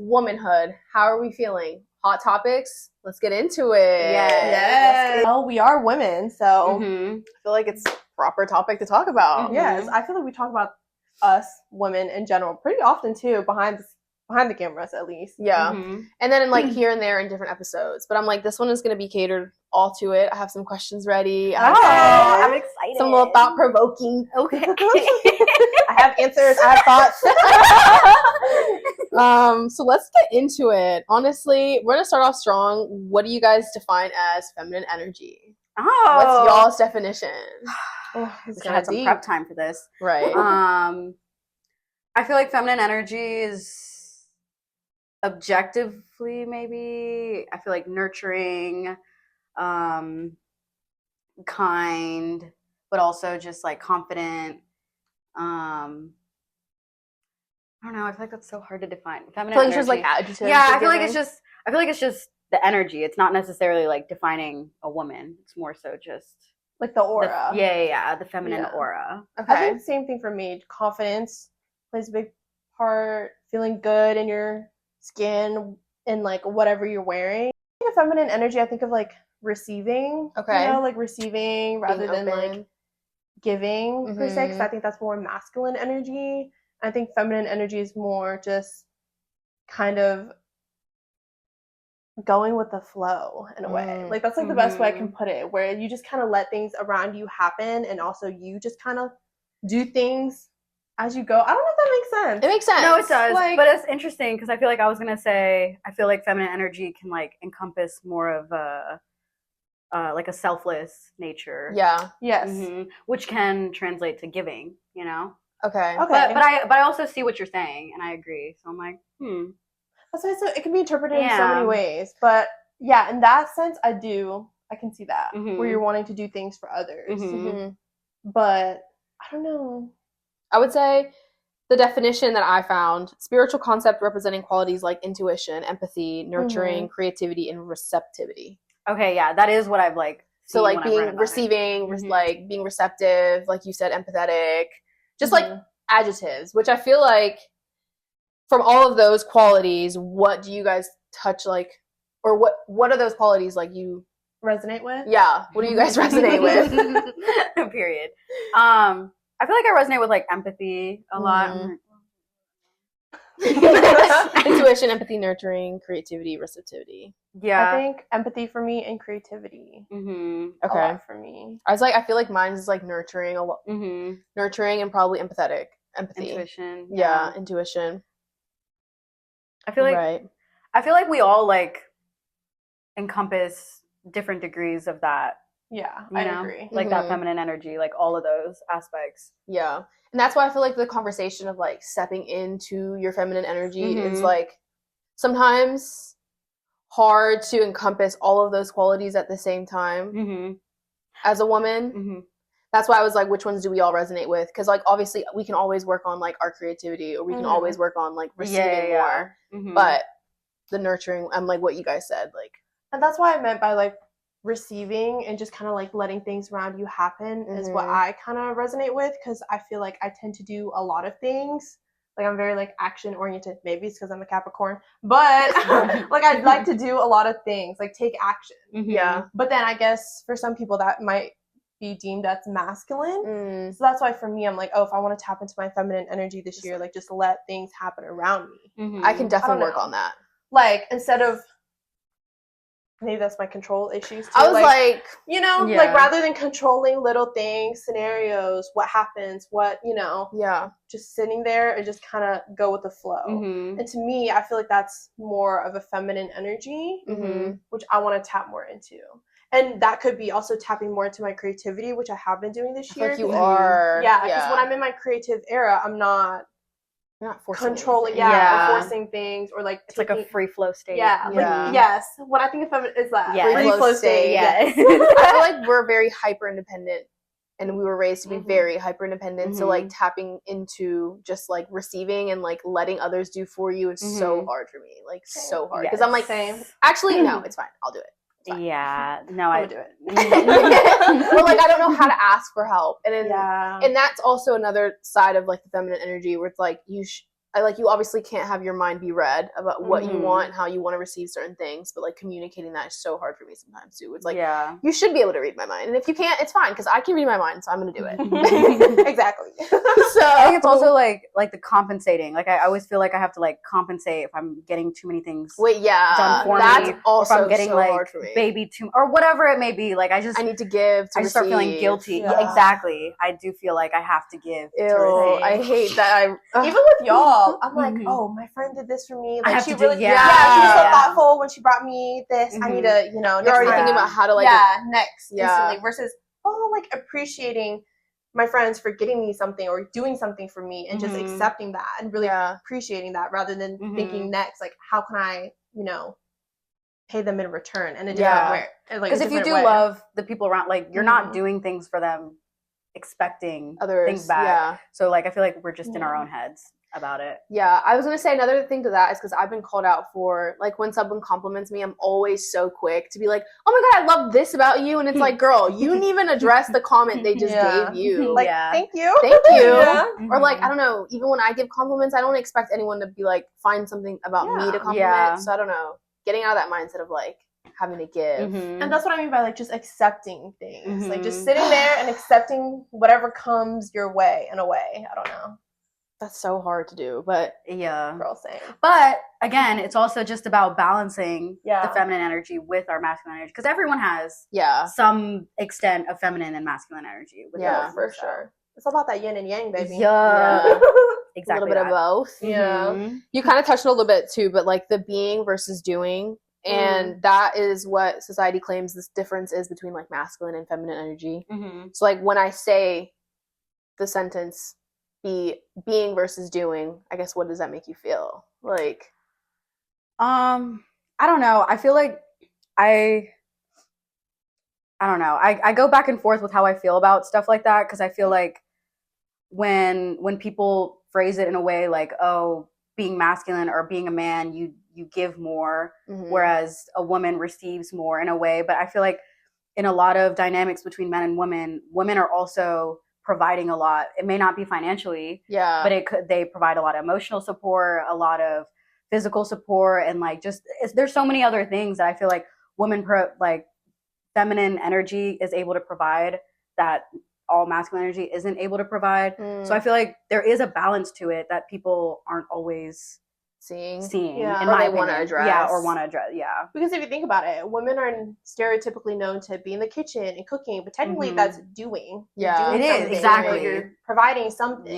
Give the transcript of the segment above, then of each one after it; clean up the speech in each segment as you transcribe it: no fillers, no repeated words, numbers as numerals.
womanhood. How are we feeling? Hot topics? Let's get into it. Yes. Well, we are women, so I feel like it's a proper topic to talk about. yes, I feel like we talk about us women in general pretty often too, behind the cameras at least. Yeah. And then like here and there in different episodes. But I'm like, this one is going to be catered all to it. I have some questions ready. I'm excited. Some little thought-provoking. Okay. I have answers. I have thoughts. So let's get into it. Honestly, we're going to start off strong. What do you guys define as feminine energy? Oh. What's y'all's definition? Wish I had some prep time for this. Right. I feel like feminine energy is objectively, maybe, I feel like nurturing, kind, but also just like confident. I don't know. I feel like that's so hard to define. Feminine energy. It's just like adjectives. Yeah, I feel like it's just the energy. It's not necessarily like defining a woman. It's more so just like the aura. The feminine aura. Okay. I think the same thing for me. Confidence plays a big part. Feeling good in your skin and like whatever you're wearing. I think of feminine energy, I think of like receiving. Okay. You know, like receiving rather than open. like giving per se, because I think that's more masculine energy. I think feminine energy is more just kind of going with the flow in a way. Like that's like the best way I can put it, where you just kind of let things around you happen and also you just kind of do things as you go. I don't know if that makes sense. It makes sense. No, it does. Like, but it's interesting because I feel like I was going to say, I feel like feminine energy can like encompass more of a like a selfless nature. Yeah. Yes. Which can translate to giving, you know? Okay. But I also see what you're saying and I agree. So I'm like, So it can be interpreted in so many ways. But yeah, in that sense, I can see that. Where you're wanting to do things for others. But I don't know. I would say the definition that I found, spiritual concept representing qualities like intuition, empathy, nurturing, creativity, and receptivity. Okay, yeah, that is what I've like seen. So like being receiving, like being receptive, like you said, empathetic, just like adjectives, which I feel like from all of those qualities, what do you guys touch like, or what are those qualities like you resonate with? Yeah. What do you guys resonate with? Period. I feel like I resonate with like empathy a lot. Intuition, empathy, nurturing, creativity, receptivity. Yeah. I think empathy for me and creativity. Okay. A lot for me. I feel like mine is like nurturing a lot. Nurturing and probably empathetic. Empathy. Intuition. Yeah, intuition. I feel like we all like encompass different degrees of that. Yeah, I agree. Like that feminine energy, like all of those aspects. Yeah. And that's why I feel like the conversation of like stepping into your feminine energy is like sometimes hard to encompass all of those qualities at the same time as a woman. That's why I was like, which ones do we all resonate with? Because like obviously we can always work on like our creativity, or we can always work on like receiving more. But the nurturing, I'm like what you guys said, like. And that's why I meant by like receiving and just kind of like letting things around you happen is what I kind of resonate with, because I feel like I tend to do a lot of things. Like I'm very like action oriented. Maybe it's because I'm a Capricorn, but like I'd like to do a lot of things, like take action. Yeah. But then I guess for some people that might be deemed as masculine. So that's why for me, I'm like, oh, if I want to tap into my feminine energy this year, like just let things happen around me. I can definitely work on that. Like instead of, maybe that's my control issues too. I was like you know, like rather than controlling little things, scenarios, what happens, what, you know, just sitting there and just kind of go with the flow. And to me, I feel like that's more of a feminine energy, which I want to tap more into. And that could be also tapping more into my creativity, which I have been doing this year. Like you are. Yeah, because when I'm in my creative era, I'm not forcing controlling, or forcing things, or like it's like a free flow state. Yes. When I think of feminine, is that free flow state. Yes. I feel like we're very hyper independent, and we were raised to be very hyper independent. So like tapping into just like receiving and like letting others do for you is so hard for me. Like so hard, because I'm like, actually no, it's fine. I'll do it. Yeah, no, I would do it. Well, like I don't know how to ask for help, and then, and that's also another side of like the feminine energy where it's like you obviously can't have your mind be read about what you want, how you want to receive certain things, but like communicating that is so hard for me sometimes too. It's like, you should be able to read my mind, and if you can't, it's fine because I can read my mind, so I'm gonna do it. Exactly. So I think it's also like the compensating. Like I always feel like I have to like compensate if I'm getting too many things. Done for that's me, also or if I'm getting so like hard for me. baby too, or whatever it may be. Like I need to give. I start feeling guilty. Yeah, exactly. I do feel like I have to give. Ew, I hate that. Even with y'all, I'm like, oh, my friend did this for me. Like she really, she was so thoughtful when she brought me this. I need to, you're already thinking about how to like, next instantly versus like appreciating my friends for getting me something or doing something for me and just accepting that and really appreciating that rather than thinking next, like, how can I, pay them in return in a different way. Because if you do love the people around, like, you're not doing things for them expecting things back. So, like, I feel like we're just in our own heads about it. Yeah, I was going to say another thing to that is because I've been called out for, like, when someone compliments me, I'm always so quick to be like, oh my God, I love this about you. And it's like, girl, you didn't even address the comment they just gave you. Like, thank you. Thank you. Or like, I don't know, even when I give compliments, I don't expect anyone to be like, find something about me to compliment. So I don't know, getting out of that mindset of like, having to give. And that's what I mean by like just accepting things. Like just sitting there and accepting whatever comes your way in a way. I don't know. That's so hard to do, but girl same. But again, it's also just about balancing the feminine energy with our masculine energy because everyone has some extent of feminine and masculine energy. For sure. It's all about that yin and yang, baby. Exactly. A little bit of both. You kind of touched on a little bit too, but like the being versus doing. And that is what society claims this difference is between like masculine and feminine energy. So like when I say the sentence being versus doing, I guess what does that make you feel? Like I don't know. I feel like I don't know. I go back and forth with how I feel about stuff like that because I feel like when people phrase it in a way like, oh, being masculine or being a man, you give more, whereas a woman receives more in a way. But I feel like in a lot of dynamics between men and women are also providing a lot. It may not be financially, but they provide a lot of emotional support, a lot of physical support, and like just there's so many other things that I feel like like feminine energy is able to provide that all masculine energy isn't able to provide. So I feel like there is a balance to it that people aren't always seeing and they want to address because if you think about it, women are stereotypically known to be in the kitchen and cooking, but technically that's doing it is exactly you're providing something.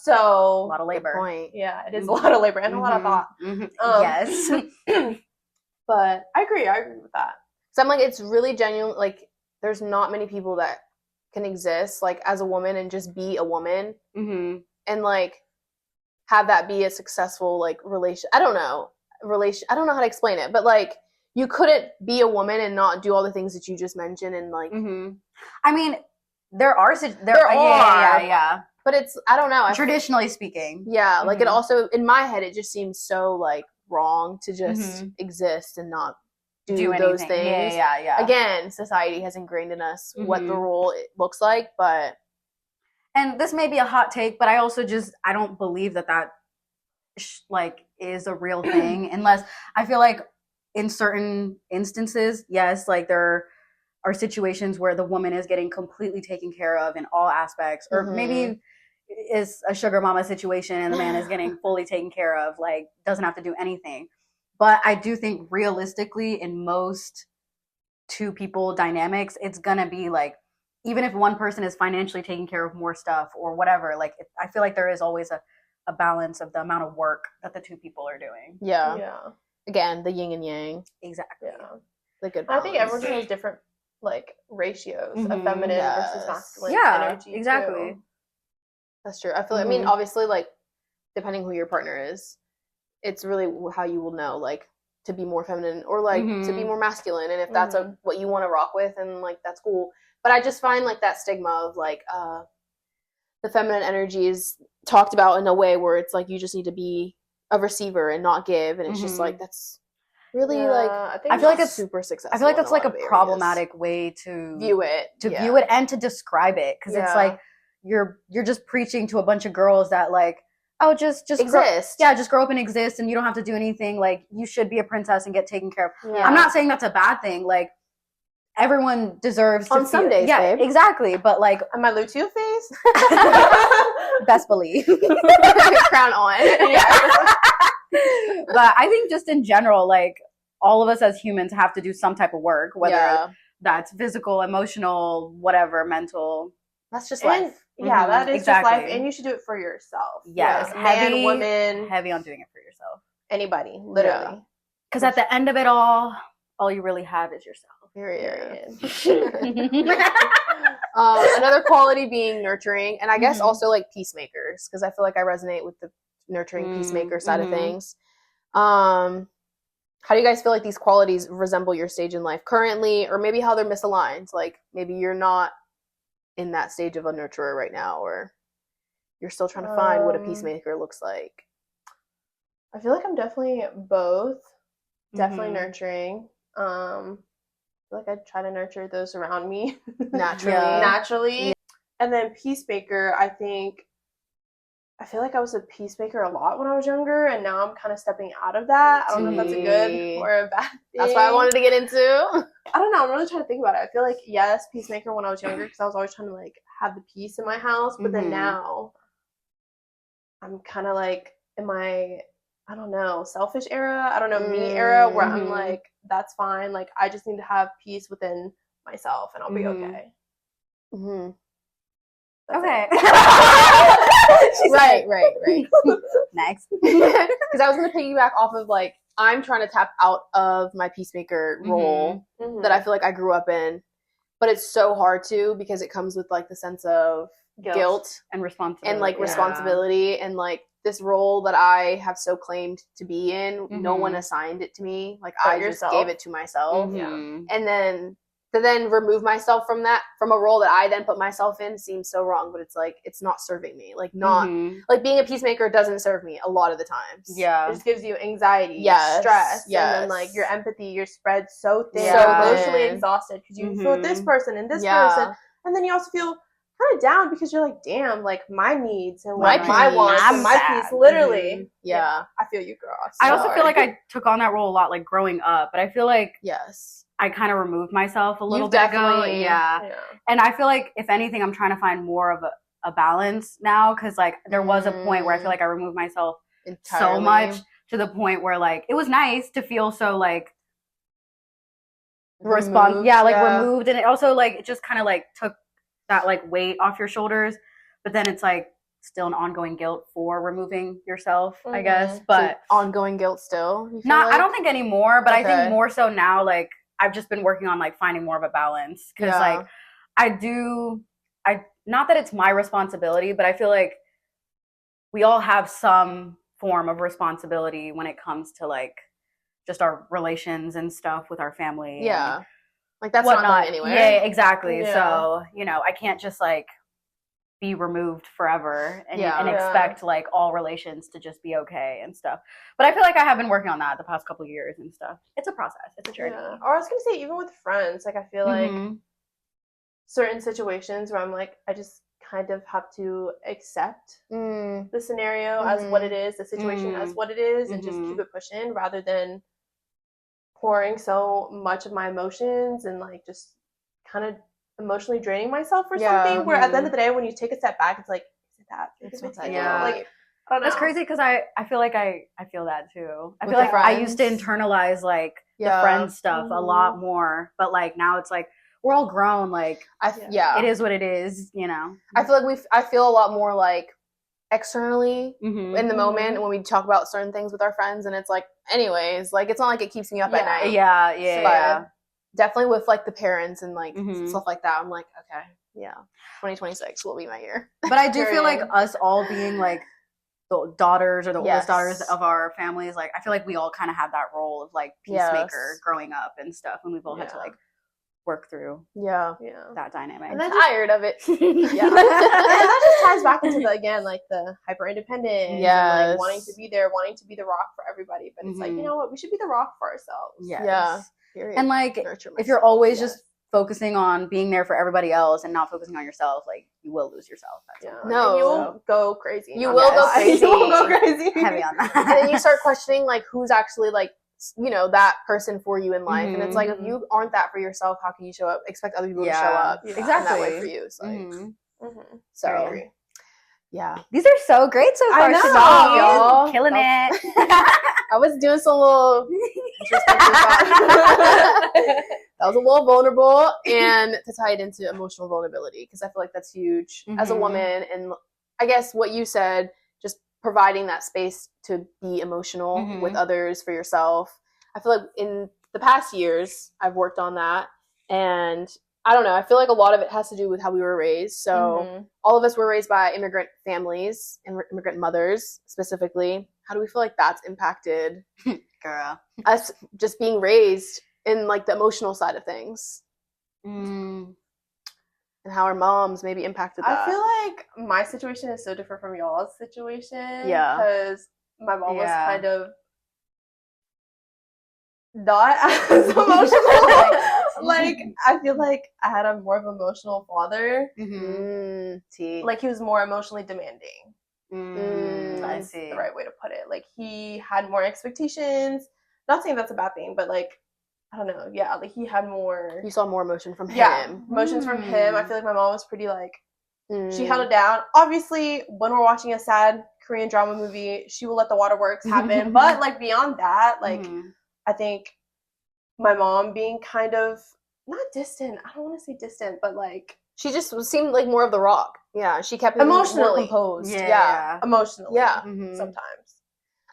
So a lot of labor. It is a lot of labor and a lot of thought. But I agree with that. So I'm like, it's really genuine. Like there's not many people that can exist like as a woman and just be a woman and like have that be a successful like relation. I don't know how to explain it, but like you couldn't be a woman and not do all the things that you just mentioned and like I mean there are but it's I don't know traditionally speaking like it also in my head it just seems so like wrong to just exist and not do those things. Again, society has ingrained in us what the role looks like, but and this may be a hot take, but I also I don't believe that like is a real thing unless I feel like in certain instances, yes, like there are situations where the woman is getting completely taken care of in all aspects, or maybe is a sugar mama situation and the man is getting fully taken care of, like doesn't have to do anything. But I do think realistically in most two people dynamics, it's gonna be like, even if one person is financially taking care of more stuff or whatever, like I feel like there is always a balance of the amount of work that the two people are doing. Again, the yin and yang. Exactly. The good balance. I think everyone has different like ratios of feminine versus masculine energy. Exactly. Too. That's true. I feel I mean, obviously, like depending who your partner is, it's really how you will know, like to be more feminine or like to be more masculine, and if that's what you want to rock with, and like that's cool. But I just find like that stigma of like the feminine energy is talked about in a way where it's like you just need to be a receiver and not give, and it's just like that's really like I feel like it's super successful. I feel like that's like a problematic way to view it, view it and to describe it, because it's like you're just preaching to a bunch of girls that like, oh, just exist. Just grow up and exist, and you don't have to do anything. Like, you should be a princess and get taken care of. Yeah. I'm not saying that's a bad thing. Like, everyone deserves on some days, babe. Exactly. But like, am I Lucio face? Best believe. Crown on. But I think just in general, like, all of us as humans have to do some type of work, whether that's physical, emotional, whatever, mental. That's just life. Yeah, that is just life, and you should do it for yourself. Yes, man, woman, heavy on doing it for yourself. Anybody, literally. Because at the end of it all you really have is yourself. Period. Another quality being nurturing, and I guess also like peacemakers, because I feel like I resonate with the nurturing peacemaker side of things. How do you guys feel like these qualities resemble your stage in life currently, or maybe how they're misaligned? Like, maybe you're not in that stage of a nurturer right now, or you're still trying to find what a peacemaker looks like. I feel like I'm definitely both. Definitely nurturing. I feel like I try to nurture those around me naturally. Yeah. And then peacemaker, I feel like I was a peacemaker a lot when I was younger, and now I'm kind of stepping out of that. I don't know if that's a good or a bad thing. That's what I wanted to get into. I don't know. I'm really trying to think about it. I feel like, yes, peacemaker when I was younger, because I was always trying to, like, have the peace in my house. But then now I'm kind of, like, in my, I don't know, selfish era. I don't know, me era, where I'm like, that's fine. Like, I just need to have peace within myself, and I'll be okay. Okay. Right. Next. Because I was going to piggyback off of, like, I'm trying to tap out of my peacemaker role that I feel like I grew up in. But it's so hard to, because it comes with, like, the sense of guilt and responsibility. And, like, responsibility. And, like, this role that I have so claimed to be in, no one assigned it to me. Like, I just gave it to myself. And then to then remove myself from a role that I then put myself in seems so wrong, but it's like, it's not serving me. Like, not like being a peacemaker doesn't serve me a lot of the times. It just gives you anxiety, stress, and then, like, your empathy, you're spread so thin, so emotionally exhausted because you feel this person and this person, and then you also feel kind of down because you're like, damn, like, my needs and like my wants and my peace, literally. I feel you, girl. I also feel like I took on that role a lot, like, growing up, but I feel like I kind of removed myself a little bit ago. And I feel like, if anything, I'm trying to find more of a balance now, because, like, there was a point where I feel like I removed myself so much, to the point where, like, it was nice to feel so, like, removed, and it also, like, it just kind of, like, took that, like, weight off your shoulders, but then it's, like, still an ongoing guilt for removing yourself, I guess. But so ongoing guilt still? I don't think anymore, but I think more so now, like, I've just been working on, like, finding more of a balance, because like, not that it's my responsibility, but I feel like we all have some form of responsibility when it comes to, like, just our relations and stuff with our family. Like, that's not going anywhere. Yeah, exactly. So, you know, I can't just, like, be removed forever and expect, like, all relations to just be okay and stuff. But I feel like I have been working on that the past couple of years and stuff. It's a process. It's a journey. Or I was going to say, even with friends, like, I feel like certain situations where I'm like, I just kind of have to accept the scenario as what it is, the situation as what it is, and just keep it pushing, rather than pouring so much of my emotions and, like, just kind of emotionally draining myself for something, where at the end of the day, when you take a step back, it's like, is it that big of a deal? Like, I don't know. That's crazy, because I feel like I feel that too. I feel like I used to internalize, like, the friend stuff a lot more, but, like, now it's like, we're all grown, like, it is what it is, you know. I feel like I feel a lot more, like, externally in the moment when we talk about certain things with our friends, and it's like, anyways, like, it's not like it keeps me up at night. Definitely with, like, the parents and, like, stuff like that, I'm like, okay, 2026 will be my year. But I do feel like us all being, like, the daughters or the oldest daughters of our families, like, I feel like we all kind of have that role of, like, peacemaker growing up and stuff, and we've all had to, like, work through that dynamic. And I'm tired of it. And that just ties back into the hyper independent and, like, wanting to be there, wanting to be the rock for everybody. But it's like, you know what, we should be the rock for ourselves. Period. And, like, if you're always just focusing on being there for everybody else and not focusing on yourself, like you will lose yourself. No, and you will go crazy. You will go crazy. You will go crazy. Heavy on that. And then you start questioning like who's actually like, you know, that person for you in life. And it's like, if you aren't that for yourself, how can you expect other people to show up exactly that way for you? It's like, so yeah, these are so great so far. Stop, y'all. Killing it. I was doing some little interesting that was a little vulnerable, and to tie it into emotional vulnerability, because I feel like that's huge as a woman. And I guess what you said, just providing that space to be emotional with others, for yourself. I feel like in the past years, I've worked on that, and I don't know, I feel like a lot of it has to do with how we were raised. So all of us were raised by immigrant families and immigrant mothers specifically. How do we feel like that's impacted Girl. us just being raised in like the emotional side of things? And how our moms maybe impacted that. I feel like my situation is so different from y'all's situation. Yeah. Because my mom was kind of not as emotional. Like, I feel like I had a more of an emotional father. Like, he was more emotionally demanding. I see. The right way to put it. Like, he had more expectations. Not saying that's a bad thing, but like, I don't know. Yeah, like he had more. You saw more emotion from him. Yeah, emotions from him. I feel like my mom was pretty like, she held it down. Obviously, when we're watching a sad Korean drama movie, she will let the waterworks happen. But like beyond that, like I think my mom being kind of not distant. I don't want to say distant, but like she just seemed like more of the rock. Yeah, she kept emotionally more composed. Yeah. Emotionally. Yeah, sometimes.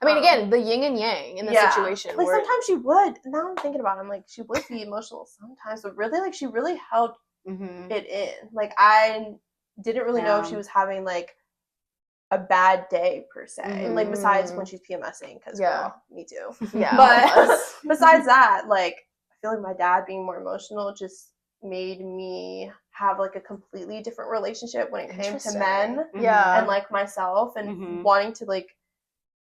I mean, again, the yin and yang in the situation. Like sometimes she would. Now I'm thinking about it, I'm like, she would be emotional sometimes, but really, like, she really held it in. Like, I didn't really know if she was having like a bad day per se, like besides when she's PMSing, because me too. But besides that, like, I feel like my dad being more emotional just made me have like a completely different relationship when it came to men, and like myself, and wanting to like,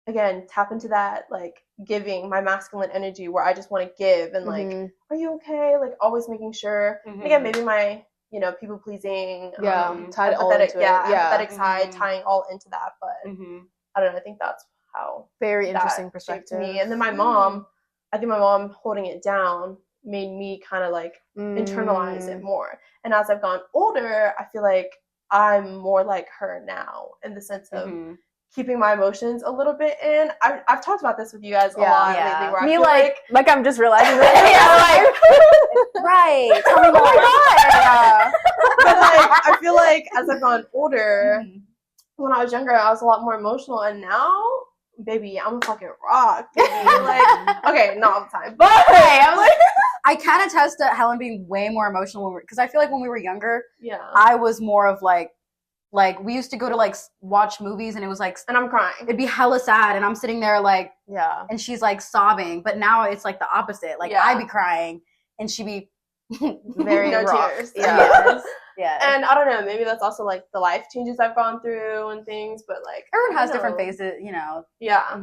again, tap into that, like, giving, my masculine energy where I just want to give and, like, are you okay? Like, always making sure. And again, maybe my, you know, people pleasing, tied it all into it. Empathetic side, tying all into that. But I don't know, I think that's how very interesting perspective. Me. And then my mom, I think my mom holding it down made me kind of like internalize it more. And as I've gone older, I feel like I'm more like her now, in the sense of keeping my emotions a little bit in. I've talked about this with you guys a lot lately. Where me, I feel like I'm just realizing that. Right. Tell me more. But like, I feel like as I've gone older, when I was younger, I was a lot more emotional, and now, baby, I'm a fucking rock. Baby. Like, okay, not all the time, but I'm like, I can attest to Helen being way more emotional because I feel like when we were younger, I was more of like we used to go to like watch movies and it was like, and I'm crying. It'd be hella sad and I'm sitting there like, and she's like sobbing. But now it's like the opposite. Like I'd be crying and she'd be very no tears. Yeah. And I don't know, maybe that's also like the life changes I've gone through and things, but like everyone has different phases, you know. Yeah.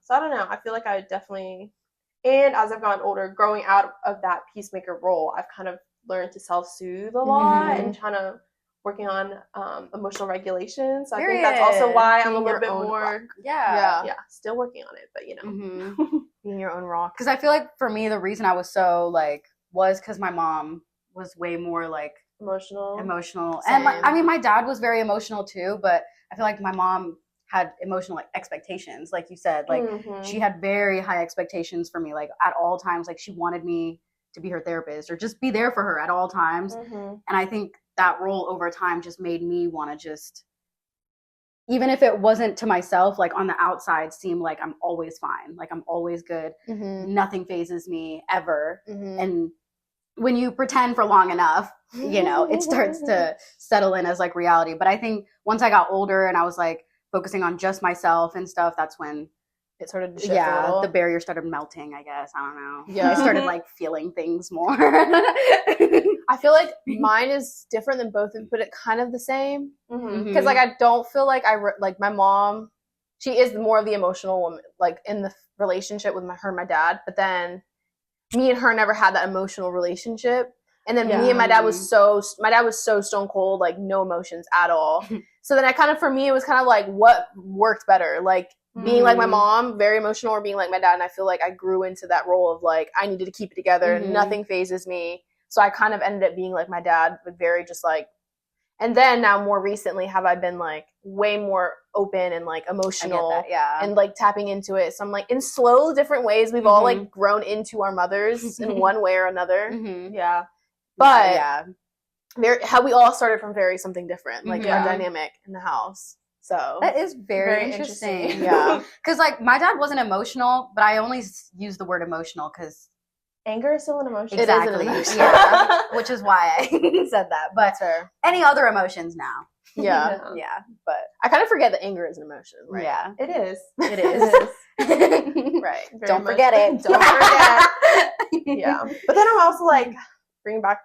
So I don't know. I feel like I definitely, and as I've gotten older, growing out of that peacemaker role, I've kind of learned to self-soothe a lot and kind of working on emotional regulation. So I think that's also why I'm a little bit more still working on it, but you know, being your own rock. Because I feel like for me, the reason I was so like was because my mom was way more like emotional. And like, I mean, my dad was very emotional too, but I feel like my mom had emotional like expectations, like you said, like she had very high expectations for me, like at all times. Like she wanted me to be her therapist or just be there for her at all times. And I think that role over time just made me want to just, even if it wasn't to myself, like on the outside, seem like I'm always fine, like I'm always good, nothing phases me ever. And when you pretend for long enough, you know, it starts to settle in as like reality. But I think once I got older and I was like focusing on just myself and stuff, that's when it started to shift a little. The barrier started melting, I guess. I don't know. I started like feeling things more. I feel like mine is different than both, but it kind of the same. Because like I don't feel like like my mom, she is more of the emotional woman, like in the relationship with her and my dad. But then me and her never had that emotional relationship. And then me and my dad was so stone cold, like no emotions at all. So then for me, it was kind of like, what worked better? Like being like my mom, very emotional, or being like my dad. And I feel like I grew into that role of like, I needed to keep it together and nothing phases me. So I kind of ended up being like my dad, but very just like, and then now more recently have I been like way more open and like emotional and like tapping into it. So I'm like in slow different ways, we've all like grown into our mothers in one way or another. Yeah. But how we all started from something different, like our dynamic in the house. So that is very interesting. Yeah. Because like my dad wasn't emotional, but I only use the word emotional because anger is still an emotion. Exactly. It is an emotion. Yeah. Which is why I said that. But any other emotions now. Yeah. Yeah. But I kind of forget that anger is an emotion, right? Yeah. It is. It is. Right. Don't forget it. Don't forget. Yeah. But then I'm also like, bringing back,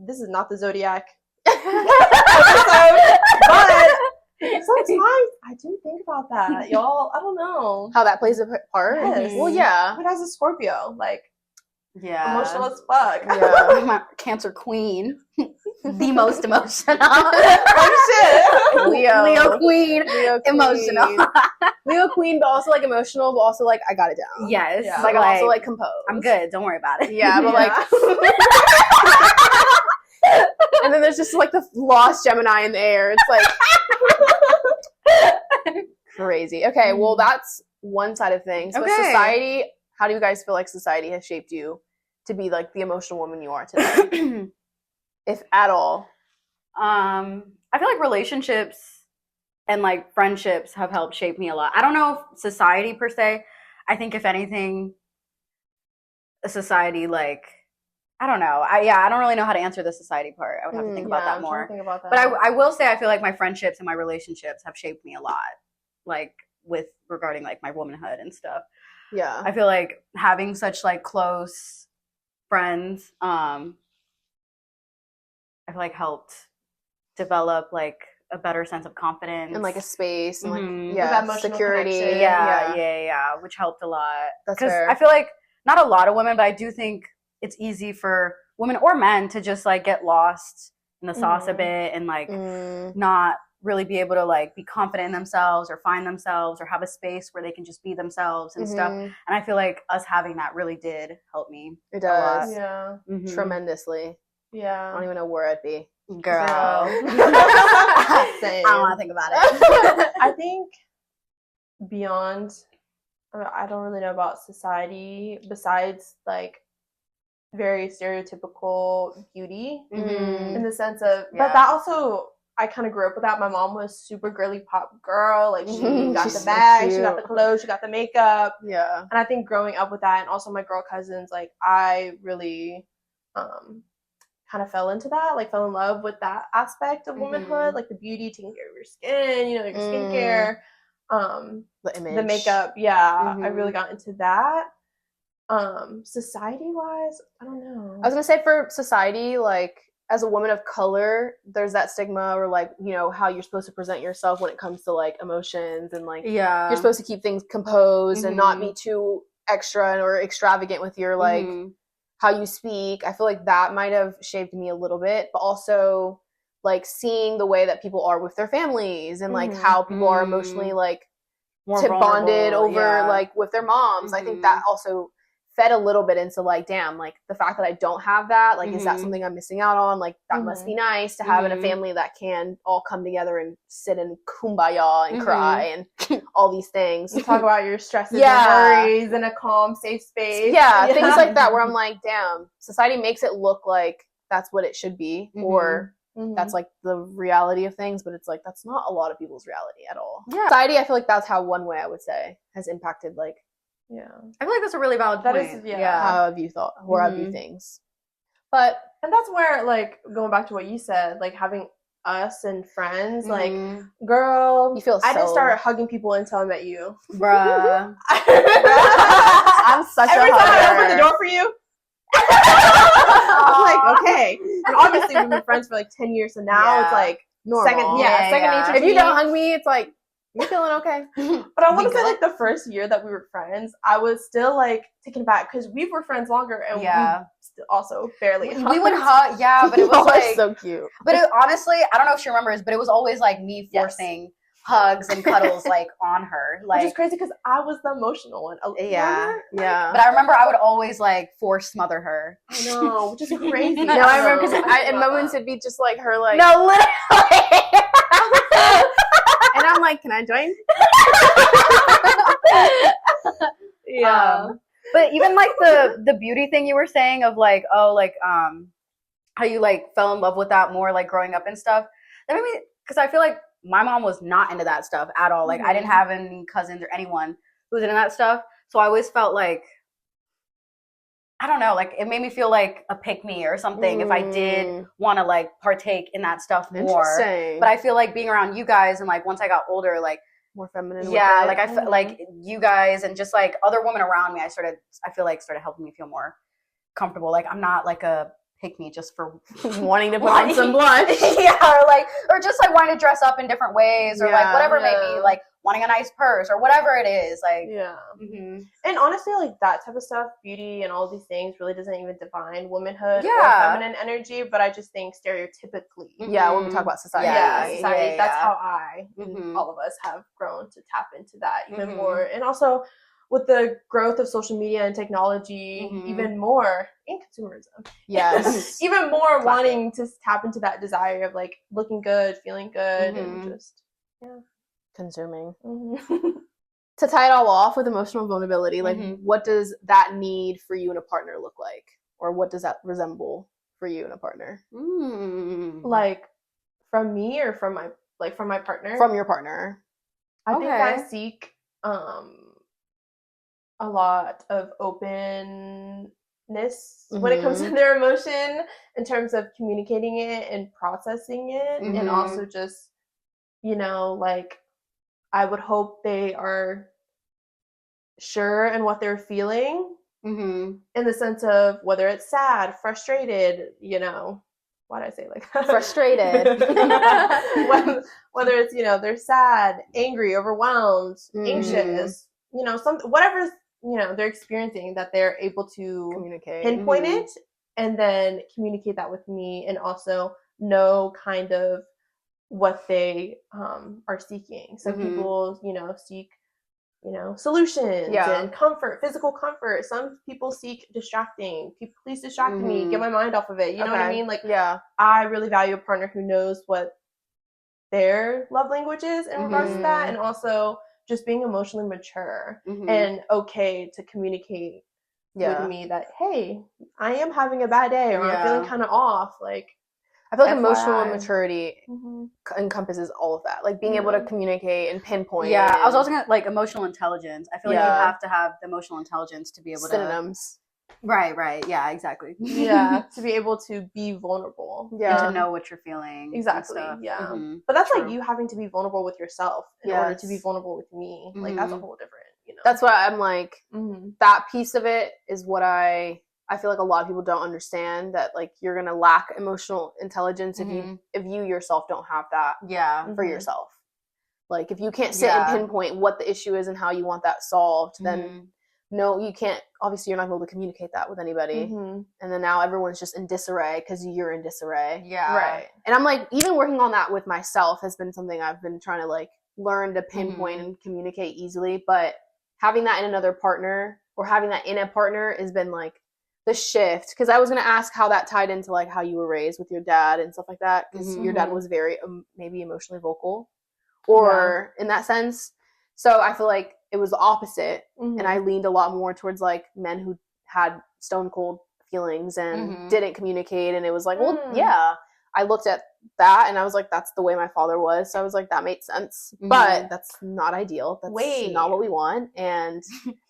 this is not the Zodiac episode, but sometimes I do think about that, y'all. I don't know. How that plays a part? Yes. Well, yeah. But as a Scorpio, like, emotional as fuck. Yeah. My Cancer queen. The most emotional. Oh, shit. Leo queen. Emotional. Leo queen, but also like emotional, but also like I got it down. Yes. Yeah. Like I'm also like composed. I'm good. Don't worry about it. Yeah, but like and then there's just like the lost Gemini in the air. It's like crazy. Okay, well that's one side of things. But society, how do you guys feel like society has shaped you to be like the emotional woman you are today? If at all. I feel like relationships and like friendships have helped shape me a lot. I don't know if society per se. I think if anything, a society like, I don't know. I don't really know how to answer the society part. I would have to think about that more. Think about that. But I will say I feel like my friendships and my relationships have shaped me a lot. Like with regarding like my womanhood and stuff. Yeah. I feel like having such like close friends, I feel like helped develop like a better sense of confidence and like a space and like that security. Yeah, which helped a lot. That's fair. I feel like not a lot of women, but I do think it's easy for women or men to just like get lost in the sauce a bit and like not really be able to like be confident in themselves or find themselves or have a space where they can just be themselves and stuff. And I feel like us having that really did help me. It does. Yeah. Tremendously. Yeah. I don't even know where I'd be. Girl. Same. I don't want to think about it. I think beyond, I don't really know about society besides like very stereotypical beauty in the sense of, but that also, I kind of grew up with that. My mom was super girly pop girl. Like she got the bag, she got the clothes, she got the makeup. Yeah. And I think growing up with that and also my girl cousins, like I really kind of fell into that, like fell in love with that aspect of womanhood, like the beauty, taking care of your skin, you know, your skincare, the image, the makeup. Yeah, I really got into that. Society wise, I don't know. I was gonna say for society, like as a woman of color, there's that stigma or like, you know, how you're supposed to present yourself when it comes to like emotions and like you're supposed to keep things composed and not be too extra or extravagant with your like how you speak. I feel like that might have shaped me a little bit, but also like seeing the way that people are with their families and like how people are emotionally like more bonded over like with their moms. I think that also fed a little bit into like, damn, like the fact that I don't have that, like is that something I'm missing out on? Like that must be nice to have in a family that can all come together and sit and kumbaya and cry and all these things. You talk about your stresses and worries in a calm, safe space. Things like that where I'm like, damn, society makes it look like that's what it should be or that's like the reality of things, but it's like that's not a lot of people's reality at all. Society, I feel like that's how one way I would say has impacted like I feel like that's a really valid point. How have you thought or how view things? But and that's where like going back to what you said, like having us and friends, like girl, you feel I didn't start hugging people until I met you. Bruh. I'm such Every a time hugger. I open the door for you, I'm like, okay. And obviously we've been friends for like 10 years, so now it's like normal. second nature. If you don't hug me, it's like You're feeling okay. But I want to say, like, the first year that we were friends, I was still, like, taken aback because we were friends longer and we still also barely hugged. We would hug, but it was like so cute. But honestly, I don't know if she remembers, but it was always like me forcing hugs and cuddles like on her, like, which is crazy because I was the emotional one. Yeah. But I remember I would always like force smother her. I know, which is crazy. No, I remember because in moments it'd be just like her, like, no, literally. And I'm like, can I join? But even like the beauty thing you were saying of like, oh, like how you like fell in love with that more like growing up and stuff. That made me, because I feel like my mom was not into that stuff at all. Like I didn't have any cousins or anyone who was into that stuff. So I always felt like, I don't know, like it made me feel like a pick-me or something if I did want to like partake in that stuff more. But I feel like being around you guys and like once I got older, like more feminine. Yeah, like I felt like you guys and just like other women around me, I feel like started helping me feel more comfortable. Like I'm not like a pick me just for wanting to put on some blush. or just like wanting to dress up in different ways or like whatever it may be, like wanting a nice purse or whatever it is. Like And honestly, like that type of stuff, beauty and all these things really doesn't even define womanhood or feminine energy, but I just think stereotypically. When we talk about society. Society, that's how I and all of us have grown to tap into that even more. And also with the growth of social media and technology, even more, and consumerism. Yes. Even more wanting to tap into that desire of like looking good, feeling good, and just, consuming. To tie it all off with emotional vulnerability, like what does that need for you and a partner look like? Or what does that resemble for you and a partner? Like from me or from my partner? From your partner. I think I seek a lot of openness when it comes to their emotion in terms of communicating it and processing it, and also just, like I would hope they are sure in what they're feeling in the sense of whether it's sad, frustrated, why did I say it like that? Frustrated. Whether it's, they're sad, angry, overwhelmed, anxious, whatever they're experiencing, that they're able to communicate, pinpoint it, and then communicate that with me, and also know kind of what they are seeking. Some people, seek, solutions and comfort, physical comfort. Some people seek distracting. Please distract me, get my mind off of it. You know what I mean? Like, I really value a partner who knows what their love language is in regards to that, and also just being emotionally mature and okay to communicate with me that, hey, I am having a bad day, or I'm feeling kind of off. Like, I feel like emotional maturity encompasses all of that. Like being able to communicate and pinpoint. Yeah, I was also gonna, like, emotional intelligence. I feel like you have to have the emotional intelligence to be able synonyms. Right. Yeah, exactly. To be able to be vulnerable. And to know what you're feeling. Exactly. Yeah. But that's like you having to be vulnerable with yourself in order to be vulnerable with me. Like that's a whole different, That's why I'm like, that piece of it is what I feel like a lot of people don't understand, that like you're gonna lack emotional intelligence if you yourself don't have that for yourself. Like if you can't sit and pinpoint what the issue is and how you want that solved, then no, you can't. Obviously, you're not able to communicate that with anybody. And then now everyone's just in disarray because you're in disarray. Yeah. Right. And I'm like, even working on that with myself has been something I've been trying to like learn to pinpoint and communicate easily. But having that in another partner, or having that in a partner, has been like the shift. Because I was going to ask how that tied into like how you were raised with your dad and stuff like that. Because your dad was very maybe emotionally vocal, or in that sense. So I feel like it was the opposite, and I leaned a lot more towards like men who had stone cold feelings and didn't communicate, and it was like, well, I looked at that and I was like, that's the way my father was, so I was like, that made sense, but that's not ideal. That's not what we want. And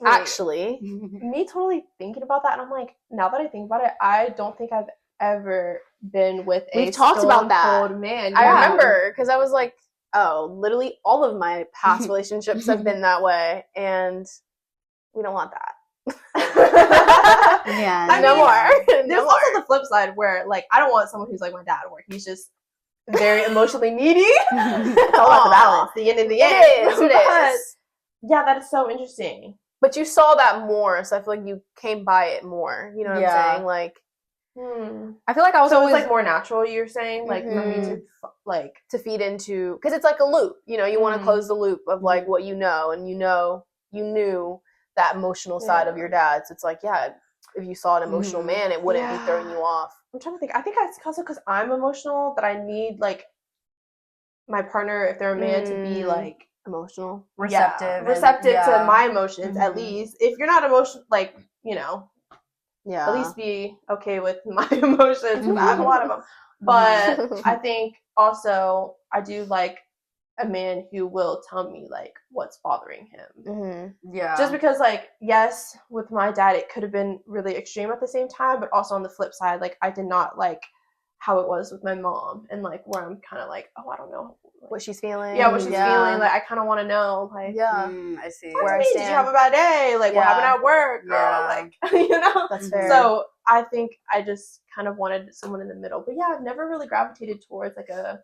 actually, me totally thinking about that, and I'm like, now that I think about it, I don't think I've ever been with a talked about that cold man. I remember, because I was like, oh, literally all of my past relationships have been that way, and we don't want that. No more. There's also the flip side where, like, I don't want someone who's like my dad, where he's just very emotionally needy. All about the balance, the yin and the yang. It is. Yeah, that is so interesting. But you saw that more, so I feel like you came by it more. You know what I'm saying? Like, I feel like I was always like more natural. You're saying, like, for me to like to feed into, because it's like a loop. You know, you want to close the loop of like what you know, and you knew that emotional side of your dad. So it's like, yeah, if you saw an emotional man, it wouldn't be throwing you off. I'm trying to think. I think it's also because I'm emotional that I need like my partner, if they're a man, to be like emotional, receptive to my emotions. At least if you're not emotional, like, you know, at least be okay with my emotions, because I have a lot of them. But I think also I do like a man who will tell me like what's bothering him. Just because, like, yes, with my dad it could have been really extreme at the same time, but also on the flip side, like, I did not like how it was with my mom, and like where I'm kind of like, oh, I don't know what she's feeling. What she's feeling. Like, I kind of want to know, like, I see. Where did you have a bad day? Like, what happened at work, girl? Like, you know. That's fair. So I think I just kind of wanted someone in the middle. But yeah, I've never really gravitated towards like a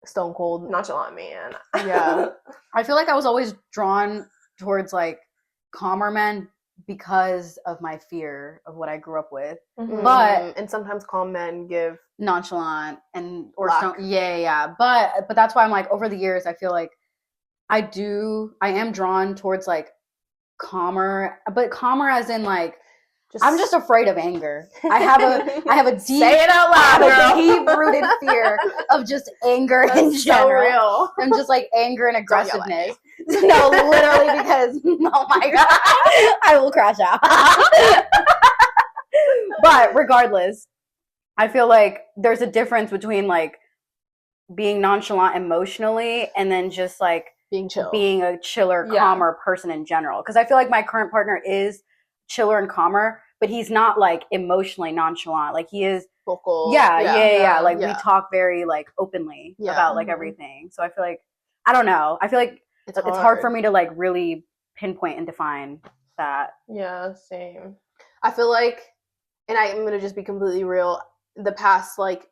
stone cold nonchalant man. I feel like I was always drawn towards like calmer men because of my fear of what I grew up with. And sometimes calm men give nonchalant and or stone, but that's why I'm like, over the years I feel like I am drawn towards like calmer, but calmer as in like I'm just afraid of anger. I have a deep, say it out loud, girl. Deep-rooted fear of just anger in general. So real. I'm just like anger and aggressiveness. No, literally, because oh my god, I will crash out. But regardless, I feel like there's a difference between like being nonchalant emotionally and then just like being chill, being a chiller, calmer person in general. Because I feel like my current partner is chiller and calmer, but he's not like emotionally nonchalant. Like, he is vocal. Like, we talk very like openly about like everything. So I feel like, I don't know. I feel like it's hard for me to like really pinpoint and define that. Yeah, same. I feel like, and I'm gonna just be completely real, the past like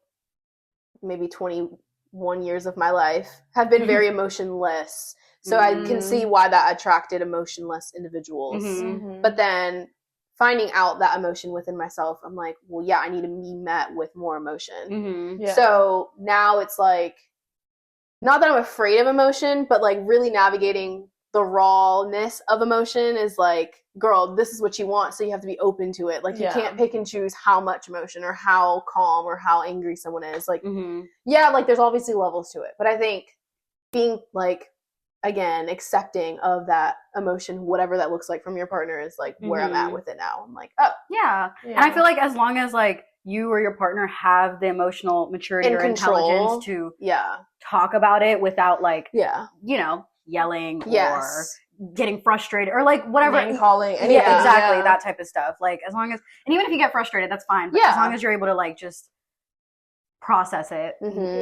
maybe 21 years of my life have been very emotionless. So I can see why that attracted emotionless individuals. But then finding out that emotion within myself, I'm like, well, yeah, I need to be met with more emotion. So now it's like, not that I'm afraid of emotion, but like really navigating the rawness of emotion is like, girl, this is what you want, so you have to be open to it. Like, you can't pick and choose how much emotion or how calm or how angry someone is. Like, like, there's obviously levels to it. But I think being like, again, accepting of that emotion, whatever that looks like from your partner, is like where I'm at with it now. I'm like, oh. Yeah. And I feel like as long as like you or your partner have the emotional maturity or intelligence to talk about it without like, you know, yelling or getting frustrated or like whatever. Name calling. Exactly. That type of stuff. Like, as long as, and even if you get frustrated, that's fine. But as long as you're able to like just process it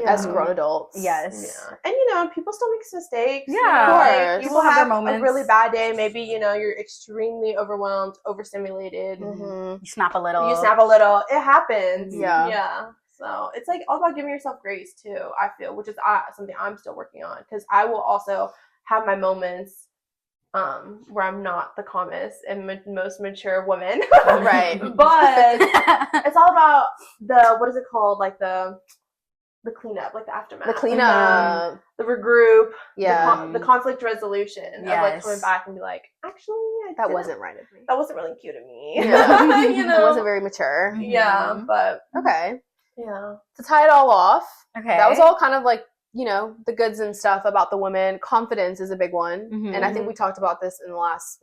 as grown adults. Yes. And you know, people still make mistakes. Yeah. Like, people have their moments. A really bad day. Maybe, you know, you're extremely overwhelmed, overstimulated. You snap a little. It happens. Yeah. So it's like all about giving yourself grace too, I feel, which is something I'm still working on, because I will also have my moments where I'm not the calmest and most mature woman. Right. But it's all about the, what is it called? Like the cleanup, like the aftermath. The cleanup. The regroup. The conflict resolution. Of like coming back and be like, actually, that wasn't right of me. That wasn't really cute of me. You know? It wasn't very mature. Yeah, but. Okay. Yeah. To tie it all off. Okay. That was all kind of like, you know, the goods and stuff about the women. Confidence is a big one. And I think we talked about this in the last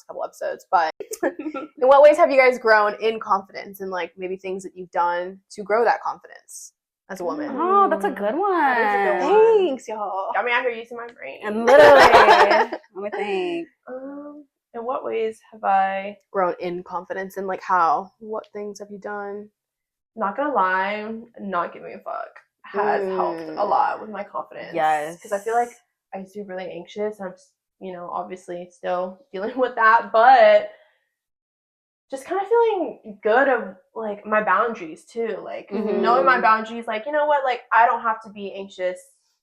couple episodes. But in what ways have you guys grown in confidence, and like maybe things that you've done to grow that confidence as a woman? Oh, that's a good one. Thanks, y'all. Got me out here using my brain. And literally. Let me think. In what ways have I grown in confidence, and like how? What things have you done? Not gonna lie, not giving a fuck has helped a lot with my confidence. Yes. Because I feel like I used to be really anxious. I'm, you know, obviously still dealing with that. But just kind of feeling good of like my boundaries too, like knowing my boundaries, like, you know what, like I don't have to be anxious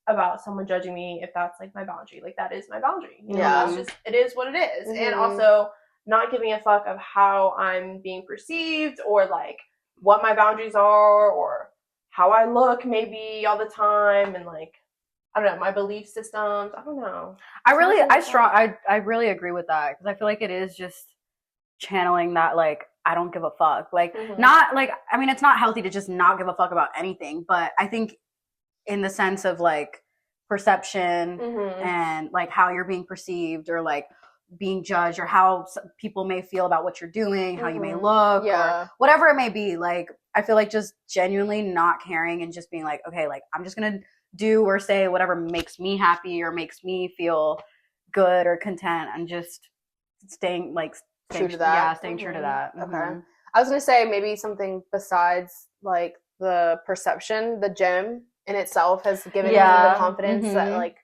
about someone judging me if that's like my boundary, like that is my boundary, you know, that's just, it is what it is. And also not giving a fuck of how I'm being perceived or like what my boundaries are or how I look maybe all the time, and like I don't know, my belief systems, I don't know. I really agree with that, because I feel like it is just channeling that, like, I don't give a fuck, like not like, I mean, it's not healthy to just not give a fuck about anything, but I think in the sense of like perception and like how you're being perceived or like being judged or how people may feel about what you're doing, how you may look or whatever it may be, like I feel like just genuinely not caring and just being like, okay, like I'm just gonna do or say whatever makes me happy or makes me feel good or content, and just staying true to that. Yeah, staying true to that. Okay. I was gonna say maybe something besides like the perception. The gym in itself has given me the confidence that like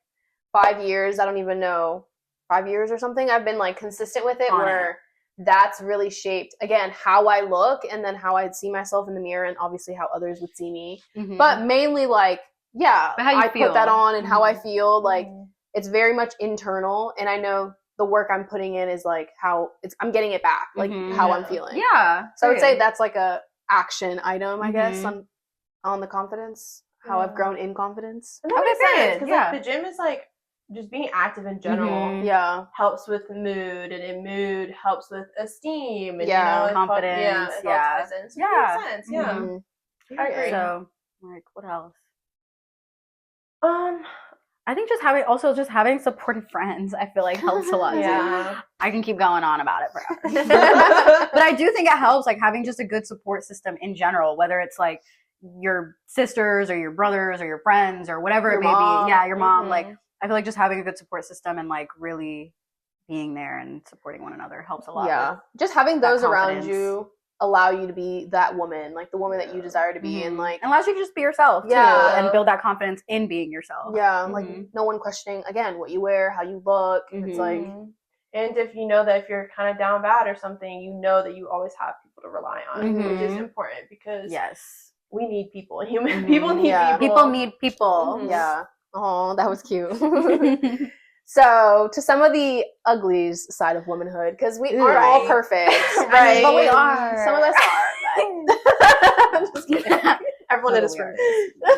5 years, I don't even know, 5 years or something, I've been like consistent with it, where that's really shaped, again, how I look and then how I'd see myself in the mirror, and obviously how others would see me. But mainly like, I put that on and how I feel, like it's very much internal, and I know the work I'm putting in is like how I'm getting it back, like how I'm feeling. Yeah. So I would say that's like a action item, I guess, on the confidence, how I've grown in confidence. And that makes sense, because like the gym is like just being active in general helps with mood, and in mood helps with esteem and you know, confidence. It all ties in. So it makes sense. I agree. So like, what else? I think just having supportive friends, I feel like helps a lot too. I can keep going on about it forever. But I do think it helps, like having just a good support system in general, whether it's like your sisters or your brothers or your friends or whatever it may be. Yeah, your mom. Like I feel like just having a good support system and like really being there and supporting one another helps a lot. Yeah, just having those around you allow you to be that woman, like the woman that you desire to be, and like allows you to just be yourself too, and build that confidence in being yourself. Like no one questioning again what you wear, how you look. It's like, and if you know that if you're kind of down bad or something, you know that you always have people to rely on, which is important, because we need people. Human people need people. People need people. Yeah. Oh, that was cute. So, to some of the uglies side of womanhood, because we aren't all perfect, right? But we are. Some of us are. I'm just kidding. Everyone in this room.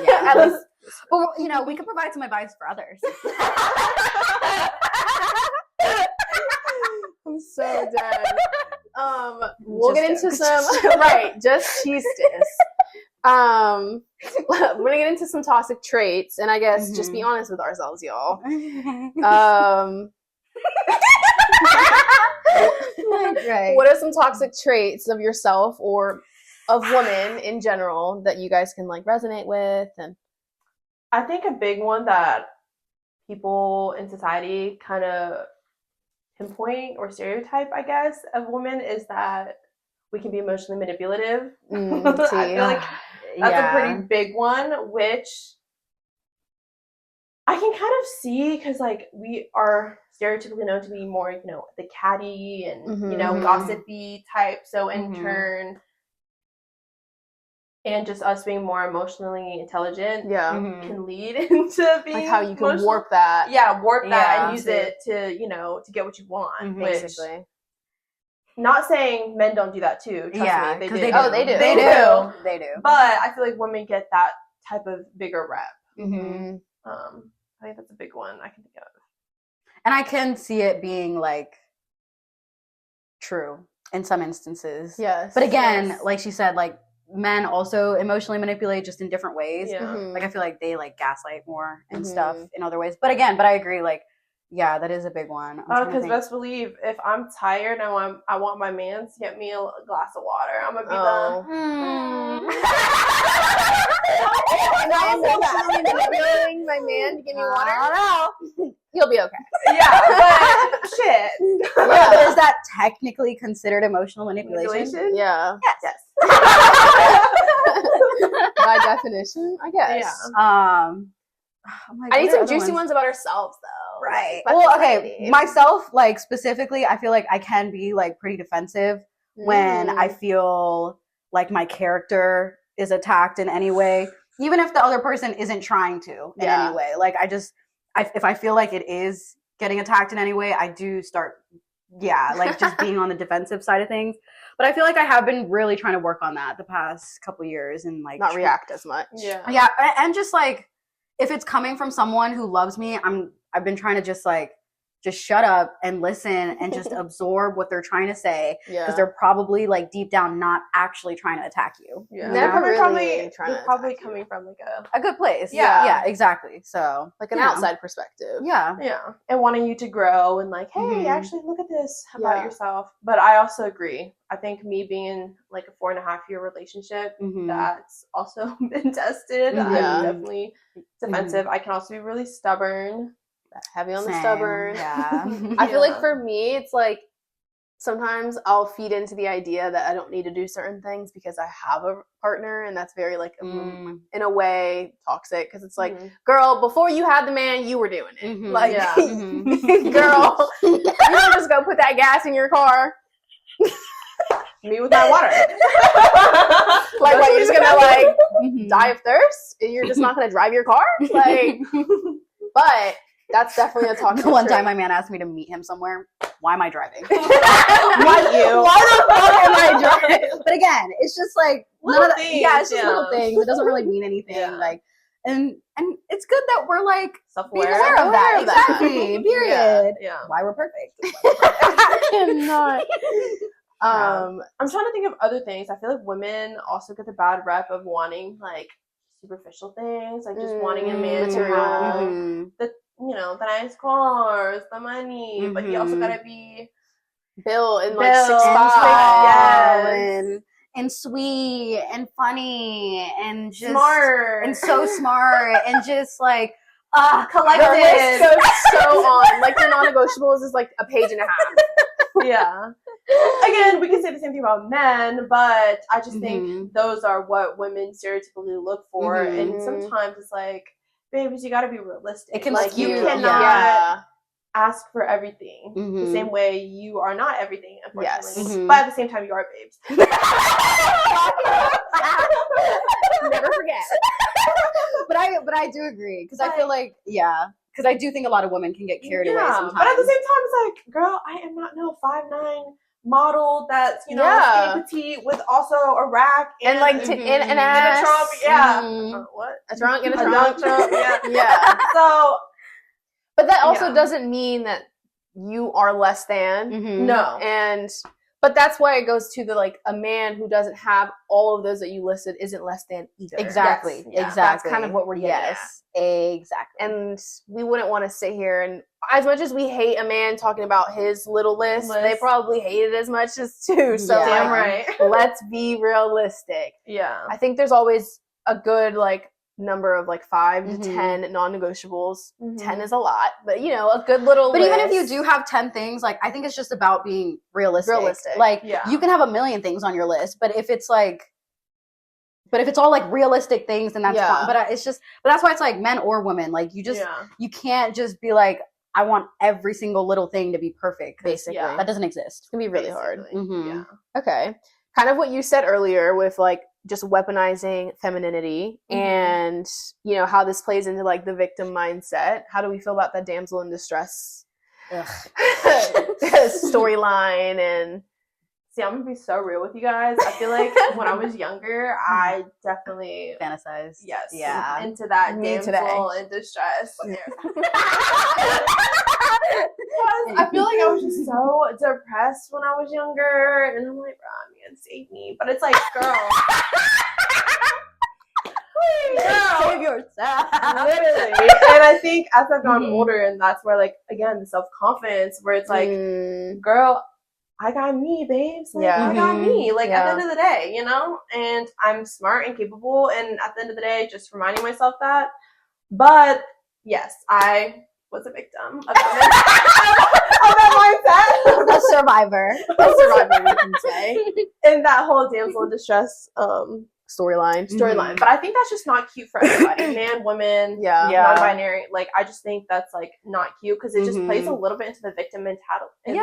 Yeah, at least. But you know, we can provide some advice for others. I'm so dead. We'll get into some just cheese stis. We're gonna get into some toxic traits, and I guess just be honest with ourselves, y'all. What are some toxic traits of yourself or of women in general that you guys can like resonate with? And I think a big one that people in society kind of pinpoint or stereotype, I guess, of women is that we can be emotionally manipulative. I feel like that's a pretty big one, which I can kind of see, because like we are stereotypically known to be more, you know, the catty and you know, gossipy type. So in turn, and just us being more emotionally intelligent can lead into being like how you can warp that. Warp that and use it to, you know, to get what you want. Basically. Not saying men don't do that too. Trust me, they do. They do. They do. But I feel like women get that type of bigger rep. I think that's a big one I can think of. And I can see it being like true in some instances. Yes. But again, like she said, like men also emotionally manipulate, just in different ways. Like I feel like they like gaslight more and stuff in other ways. But I agree, like that is a big one. Because best believe, if I'm tired and I want my man to get me a glass of water, I'm gonna be Am I emotionally manipulating my man to give me water? I don't know. He'll be okay. But shit. Is that technically considered emotional manipulation? Yeah. Yes. By definition, I guess. I need some juicy ones about ourselves, though. Right. Well, okay. Myself, like, specifically, I feel like I can be, like, pretty defensive when I feel like my character is attacked in any way, even if the other person isn't trying to in any way. Like if I feel like it is getting attacked in any way, I do start, like just being on the defensive side of things. But I feel like I have been really trying to work on that the past couple years and like not react as much. Yeah, and just like if it's coming from someone who loves me, I've been trying to just shut up and listen and just absorb what they're trying to say, because they're probably like deep down not actually trying to attack you. Never really probably coming from like a good place. Yeah, exactly. So like an outside perspective. Yeah, and wanting you to grow and like, hey, actually look at this about yourself. But I also agree. I think me being in like a 4.5-year relationship that's also been tested. I'm definitely defensive. I can also be really stubborn. Heavy on the stubborn. Yeah. I feel like for me, it's like sometimes I'll feed into the idea that I don't need to do certain things because I have a partner, and that's very like in a way toxic, because it's like, girl, before you had the man, you were doing it. Like, girl, you don't just go put that gas in your car. Me with my water. Like, what, you're just gonna like die of thirst? You're just not gonna drive your car? Like, but that's definitely a toxic One time my man asked me to meet him somewhere. Why am I driving? Why the fuck am I driving? But again, it's just like little things. It's just little things. It doesn't really mean anything. Like, and it's good that we're like self-aware of that. Exactly. Period. Yeah. Why we're perfect. I'm not. I'm trying to think of other things. I feel like women also get the bad rep of wanting like superficial things, like just wanting a man to have the nice cars, the money, but he also gotta be built in like 6'5", and sweet and funny and just smart and so smart and just like collected. The list goes so on. Like your non-negotiables is like a page and a half. Yeah. Again, we can say the same thing about men, but I just think those are what women stereotypically look for, and sometimes it's like, babies, you got to be realistic. It can like you cannot ask for everything the same way you are not everything, unfortunately. But at the same time, you are babes. Never forget. But I do agree, because I feel like because I do think a lot of women can get carried away sometimes. But at the same time, it's like, girl, I am not no 5'9" model that's skinny petite with also a rack and like and an ass, and a trunk. What? A trunk and a trunk. Yeah. So, but that also doesn't mean that you are less than. No. But that's why it goes to the like, a man who doesn't have all of those that you listed isn't less than either. Exactly. Exactly. That's kind of what we're getting at. Exactly. And we wouldn't want to sit here and, as much as we hate a man talking about his little list, they probably hate it as much as too. So damn right. Let's be realistic. Yeah. I think there's always a good like number of like 5 to 10 non-negotiables. 10 is a lot, but a good little But list. even if you do have 10 things, like, I think it's just about being realistic. Like, you can have a million things on your list, but if it's all like realistic things, then that's fine. But but that's why it's like men or women, like you can't just be like, I want every single little thing to be perfect. Basically. That doesn't exist. It's gonna be really hard. Yeah. Okay. Kind of what you said earlier with like just weaponizing femininity and how this plays into like the victim mindset. How do we feel about that damsel in distress storyline? And see, I'm gonna be so real with you guys. I feel like when I was younger, I definitely fantasized. Yes. Yeah. Into that damsel in distress. I feel like I was just so depressed when I was younger, and I'm like, bro, man, save me. But it's like, girl. Save yourself. Literally. And I think as I've gotten older, and that's where, like, again, the self-confidence, where it's like, girl, I got me, babes. Like, I got me. Like, at the end of the day, and I'm smart and capable, and at the end of the day, just reminding myself that. But, yes, I was a victim of that mindset. A survivor, we can say. And that whole damsel in distress storyline. But I think that's just not cute for everybody. Man, women, non-binary. Like, I just think that's like not cute, because it just plays a little bit into the victim mentality.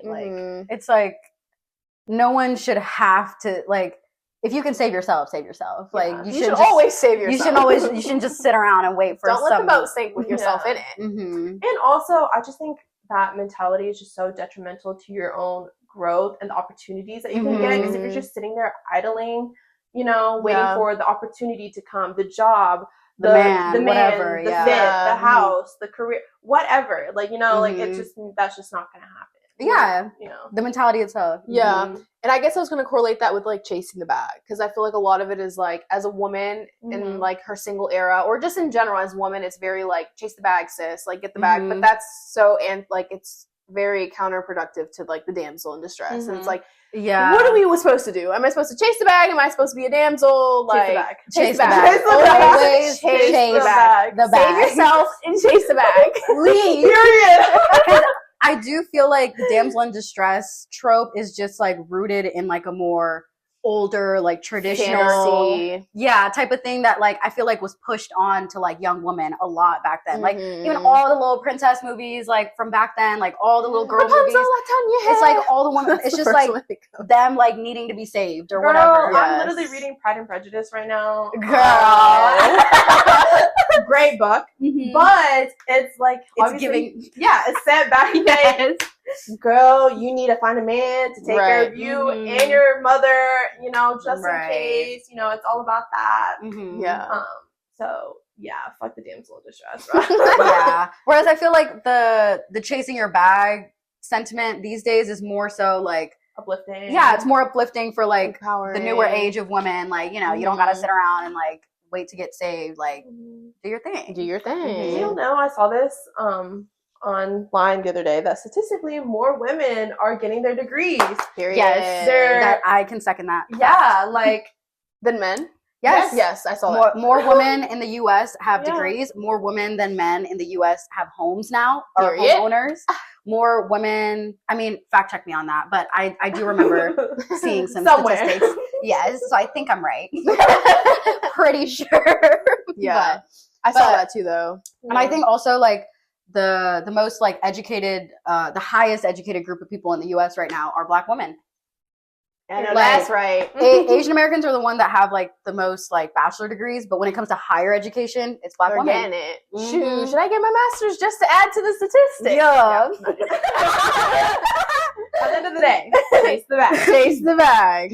Like, it's like, no one should have to, like, if you can save yourself, save yourself. Like, you should always save yourself. You shouldn't just sit around and wait for Don't let the boat sink with yourself in it. Mm-hmm. And also, I just think that mentality is just so detrimental to your own growth and the opportunities that you can get. Because if you're just sitting there idling, you know, waiting for the opportunity to come, the job, the man, whatever, the fit, the house, the career, whatever. Like, you know, like it's just, that's just not going to happen. Yeah. You know, the mentality itself. Yeah. And I guess I was going to correlate that with like chasing the bag, because I feel like a lot of it is like, as a woman in like her single era, or just in general as a woman, it's very like, chase the bag, sis, like get the bag. But that's so, and like it's very counterproductive to like the damsel in distress. And it's like, what are we supposed to do? Am I supposed to chase the bag? Am I supposed to be a damsel? Like, chase the bag. Always chase the bag. Save yourself and chase the bag. Leave. Period. I do feel like the damsel in distress trope is just like rooted in like a more older, like traditional type of thing that like I feel like was pushed on to like young women a lot back then. Like even all the little princess movies like from back then, like all the little girl movies. It's like all the women. It's just like them like needing to be saved or whatever. I'm literally reading Pride and Prejudice right now. Girl. Great book. But it's like obviously it's set back in days. Girl, you need to find a man to take care of you and your mother, you know, just in case, you know, it's all about that. So fuck the damsel in distress, bro. Whereas I feel like the chasing your bag sentiment these days is more so like uplifting. Yeah, it's more uplifting for like empowering. The newer age of women. Like, you know, you don't gotta sit around and like wait to get saved. Like, do your thing. Do your thing. You know, I saw this online the other day that statistically more women are getting their degrees. Period. Yes, that I can second that. Yeah, like than men. Yes, I saw that. More women in the U.S. have degrees. More women than men in the U.S. have homes now, or homeowners. More women. I mean, fact check me on that, but I do remember seeing some statistics. Yes, so I think I'm right. Pretty sure. Yeah, I saw that too, though. And I think also like the most like educated, the highest educated group of people in the U.S. right now are Black women. I know, that's right. Asian Americans are the one that have like the most like bachelor degrees, but when it comes to higher education, it's Black women. Getting it. Shoot, should I get my master's just to add to the statistics? Yeah. At the end of the day, chase the bag. Chase the bag.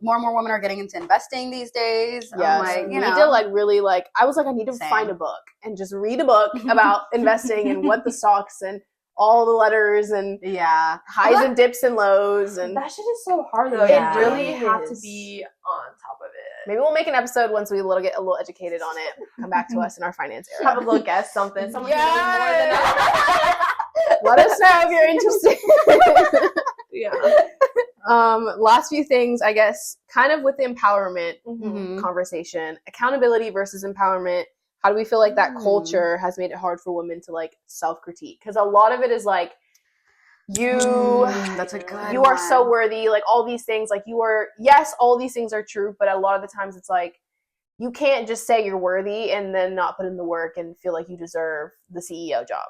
More and more women are getting into investing these days. Yes. Like, you know, need to like really like. I was like, I need to find a book and just read a book about investing and what the stocks and all the letters and highs and dips and lows, and that shit is so hard though. Yeah, you really have to be on top of it. Maybe we'll make an episode once we get a little educated on it. Come back to us in our finance era. Have a little guess something. Someone more than us. Let us know if you're interested. Last few things, I guess, kind of with the empowerment conversation. Accountability versus empowerment. How do we feel like that culture has made it hard for women to like self-critique? Because a lot of it is like that's a good you are so worthy, like all these things, like you are, yes, all these things are true, but a lot of the times it's like you can't just say you're worthy and then not put in the work and feel like you deserve the CEO job.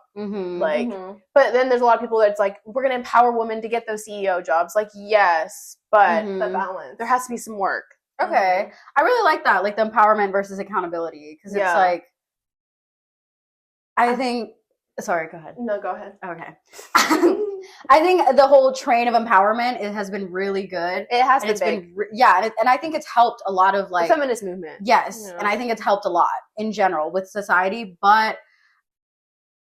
But then there's a lot of people that's like, we're gonna empower women to get those CEO jobs. Like, yes, but the balance, there has to be some work. Okay. I really like that, like the empowerment versus accountability, because it's like, I think, sorry, go ahead. No, go ahead. Okay. I think the whole train of empowerment, it has been really good. It has been and I think it's helped a lot of like the feminist movement. Yes, and I think it's helped a lot in general with society, but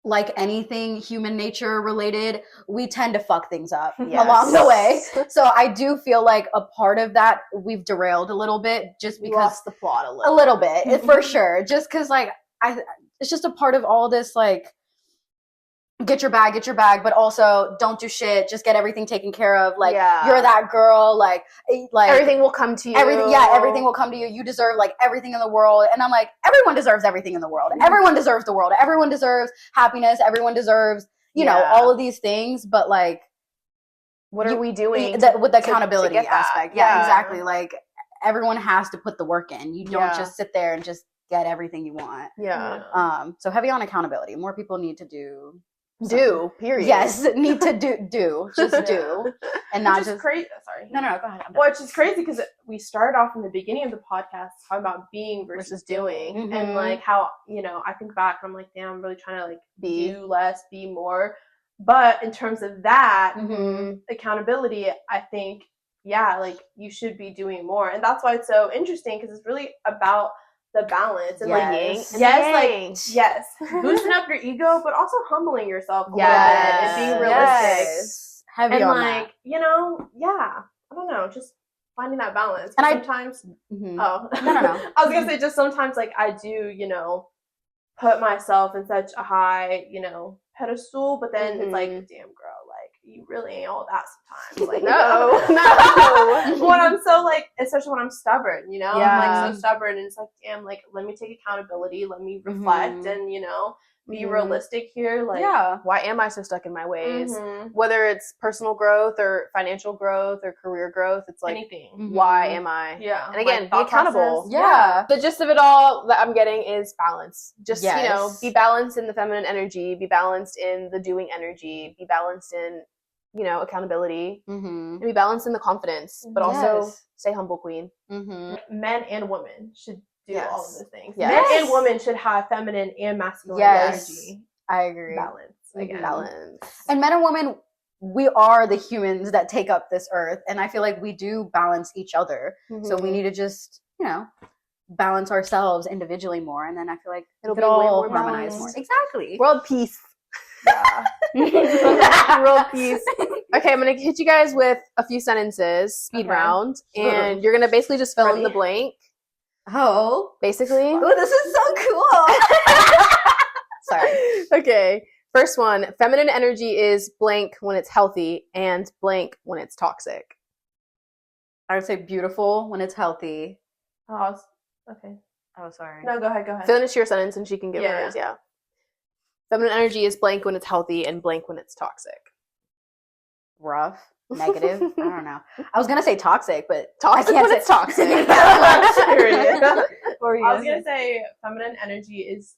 like anything human nature related, we tend to fuck things up along the way. So I do feel like a part of that we've derailed a little bit just because lost the plot a little bit for sure. Just because like it's just a part of all this like get your bag, but also don't do shit. Just get everything taken care of. Like you're that girl. Like everything will come to you. Everything will come to you. You deserve like everything in the world. And I'm like, everyone deserves everything in the world. Everyone deserves the world. Everyone deserves happiness. Everyone deserves, you know, all of these things. But like, what are we doing with the accountability aspect? Yeah, exactly. Like everyone has to put the work in. You don't just sit there and just get everything you want. Yeah. So heavy on accountability. More people need to do Do, period. Yes, need to do. Just do. And not just crazy. Sorry. No, go ahead. Well, it's just crazy because we started off in the beginning of the podcast talking about being versus doing. Mm-hmm. And like how, I think back and I'm like, damn, I'm really trying to like do less, be more. But in terms of that, accountability, I think, like you should be doing more. And that's why it's so interesting because it's really about the balance and boosting up your ego, but also humbling yourself a little bit and being realistic. Heavy and on like, that. I don't know, just finding that balance. And sometimes, no. I was gonna say just sometimes like I do, put myself in such a high, pedestal, but then it's like, damn girl, like you really ain't all that sometimes. Like no. When I'm so like, especially when I'm stubborn, I'm like so stubborn, and it's like, damn, like let me take accountability, let me reflect, and be realistic here. Like, why am I so stuck in my ways? Whether it's personal growth or financial growth or career growth, it's like anything. Why am I? Yeah. And again, be accountable. Process. The gist of it all that I'm getting is balance. Just be balanced in the feminine energy, be balanced in the doing energy, be balanced in accountability, and be balanced in the confidence, but also stay humble, queen. Men and women should do all of those things. Yes. Men and women should have feminine and masculine energy. I agree. Balance. Again. Balance. And men and women, we are the humans that take up this earth, and I feel like we do balance each other. So we need to just, balance ourselves individually more, and then I feel like it'll be all harmonized more. Exactly. World peace. World peace. Okay, I'm gonna hit you guys with a few sentences, speed round, and you're gonna basically just fill in the blank. Oh, basically. Oh, this is so cool. Sorry. Okay. First one. Feminine energy is blank when it's healthy and blank when it's toxic. I would say beautiful when it's healthy. Oh, okay. Oh, sorry. No, go ahead. Finish your sentence and she can give hers. Yeah. Feminine energy is blank when it's healthy and blank when it's toxic. Rough. Negative. I don't know. I was gonna say toxic, but toxic when it's toxic. I was gonna say feminine energy is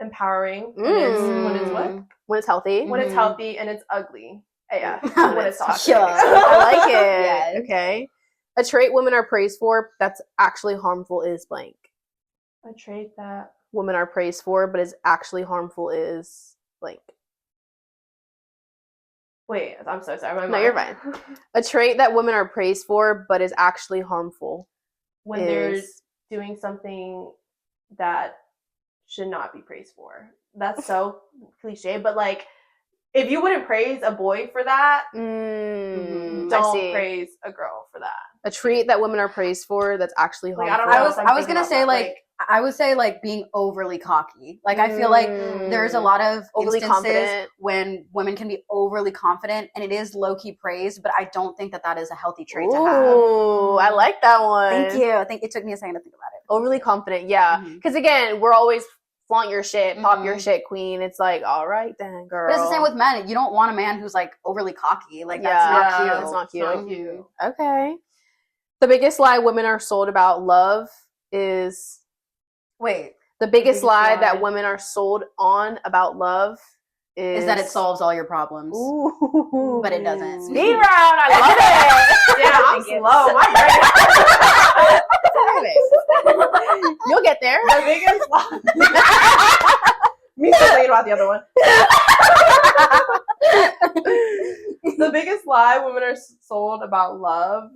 empowering when it's what? When it's healthy. When it's healthy, and it's ugly. Yeah. When it's toxic. I like it. Yes. Okay. A trait women are praised for that's actually harmful is blank. A trait that women are praised for but is actually harmful is blank. Wait, I'm so sorry. No, you're fine. A trait that women are praised for but is actually harmful when they're doing something that should not be praised for. That's so cliche, but like, if you wouldn't praise a boy for that, don't praise a girl for that. A trait that women are praised for that's actually harmful. Like, I was gonna say I would say like being overly cocky. Like I feel like there's a lot of overly confident when women can be overly confident, and it is low key praised, but I don't think that is a healthy trait to have. Ooh, I like that one. Thank you. I think it took me a second to think about it. Overly confident, yeah. Because again, we're always flaunt your shit, pop your shit, queen. It's like, all right then, girl. But it's the same with men. You don't want a man who's like overly cocky. Like that's not cute. That's not cute. Okay. The biggest lie women are sold about love is the biggest lie that women are sold on about love is that it solves all your problems. Ooh. But it doesn't. Speed round, I love it. Yeah, I'm slow. My brain. You'll get there. The biggest lie. Me still thinking about the other one. The biggest lie women are sold about love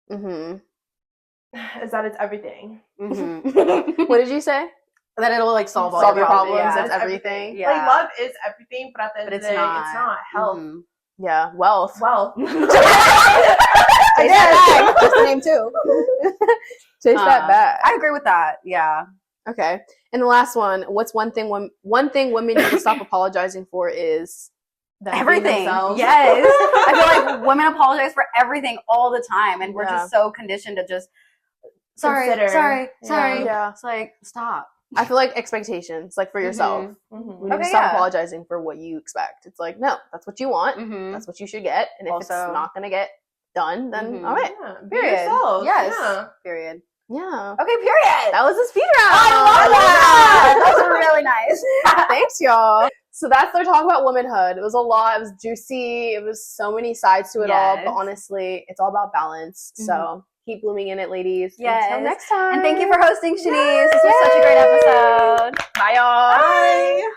is that it's everything. What did you say? That it'll like solve all your problems. Yeah. That's everything. Yeah. Like love is everything, but at the end of the day, it's not health. Yeah, wealth. Chase that bag. That's the name too. Chase that bag. I agree with that. Yeah. Okay. And the last one. What's one thing women need to stop apologizing for is everything. Yes. I feel like women apologize for everything all the time, and we're just so conditioned to just sorry. Yeah. It's like stop. I feel like expectations, like for yourself. You need to stop apologizing for what you expect. It's like, no, that's what you want. That's what you should get. And if it's not going to get done, then all right. Period. Yourself. Yes. Yeah. Period. Yeah. Okay, period. That was a speed round. I love that. That was really nice. Thanks, y'all. So that's their talk about womanhood. It was a lot. It was juicy. It was so many sides to it all. But honestly, it's all about balance. So keep blooming in it, ladies. Yes. Until next time. And thank you for hosting, Shanice. This was such a great episode. Bye, y'all. Bye.